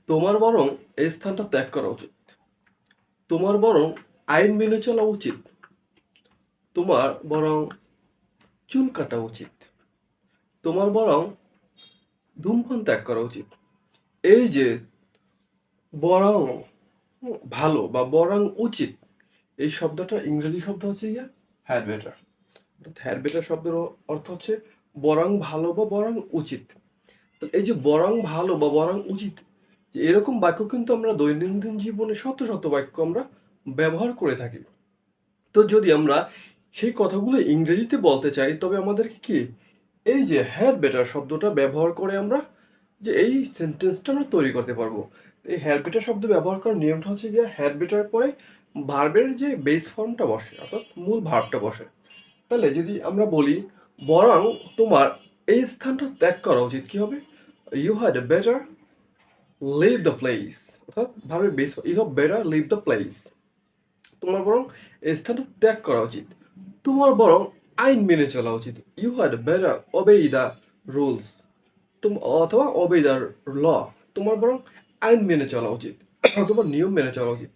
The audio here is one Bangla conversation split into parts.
তোমার বরং এই স্থানটা ত্যাগ করা উচিত। তোমার বরং আইন মেনে চলা উচিত। তোমার বরং চুল কাটা উচিত। তোমার বরং ধূমপান ত্যাগ করা উচিত। এই যে বরং ভালো বা বরং উচিত, এই শব্দটা ইংরেজি শব্দ হচ্ছে গিয়ে হ্যাড বেটার। হ্যাড বেটার শব্দের অর্থ হচ্ছে বরং ভালো বা বরং উচিত। তো এই যে বরং ভালো বা বরং উচিত, যে এরকম বাক্য কিন্তু আমরা দৈনন্দিন জীবনে শত শত বাক্য আমরা ব্যবহার করে থাকি। তো যদি আমরা সেই কথাগুলো ইংরেজিতে বলতে চাই, তবে আমাদেরকে কি এই যে হ্যাড বেটার শব্দটা ব্যবহার করে আমরা যে এই সেন্টেন্সটা আমরা তৈরি করতে পারবো। এই হ্যাড বেটার শব্দ ব্যবহার করার নিয়মটা হচ্ছে গিয়ে হ্যাড বেটার পরে ভার্বের যে বেস ফর্মটা বসে, অর্থাৎ মূল ভার্বটা বসে। তাহলে যদি আমরা বলি বরং তোমার এই স্থানটা ত্যাগ করা উচিত, কি হবে? You had better leave the place. অর্থাৎ ভার্বের base you have better leave the place. তোমার বরং এই স্থানটা ত্যাগ করা উচিত। তোমার বরং আইন মেনে চলা উচিত। You had better obey the rules. অথবা ওবে দ্য ল। তোমার বরং আইন মেনে চলা উচিত অথবা নিয়ম মেনে চলা উচিত।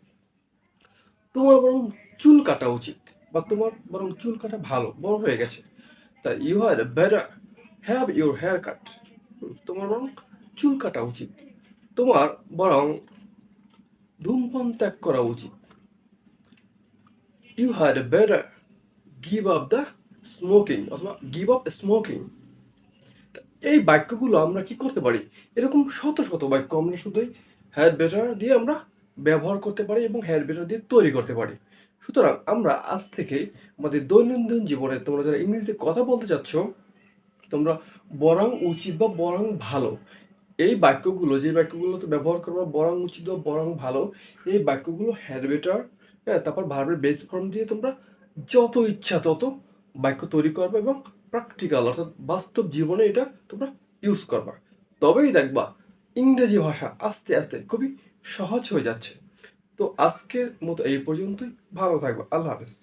তোমার বরং চুল কাটা উচিত, বা তোমার বরং চুল কাটা ভালো, বড় হয়ে গেছে। তাই you had better have your hair cut. তোমার বরং চুল কাটা উচিত। তোমার বরং ধূমপান ত্যাগ করা উচিত। You had better give up the smoking, অথবা গিভ আপ স্মোকিং। এই বাক্যগুলো আমরা কি করতে পারি? এরকম শত শত বাক্য আমরা শুধুই হ্যাড বেটার দিয়ে আমরা ব্যবহার করতে পারি এবং হ্যাড বেটার দিয়ে তৈরি করতে পারি। সুতরাং আমরা আজ থেকে আমাদের দৈনন্দিন জীবনে তোমরা যারা ইংরেজিতে কথা বলতে চাচ্ছ, তোমরা বরং উচিত বা বরং ভালো, এই বাক্যগুলো যে বাক্যগুলোতে ব্যবহার করবা বরং উচিত বা বরং ভালো, এই বাক্যগুলো হ্যাড বেটার, হ্যাঁ, তারপর ভার্বের বেস ফর্ম দিয়ে তোমরা যত ইচ্ছা তত বাক্য তৈরি করবে এবং প্র্যাকটিক্যাল অর্থাৎ বাস্তব জীবনে এটা তোমরা ইউজ করবা। তবেই দেখবা ইংরেজি ভাষা আস্তে আস্তে খুবই সহজ হয়ে যাচ্ছে। তো আজকের মতো এই পর্যন্তই। ভালো থাকবা। আল্লাহ হাফেজ।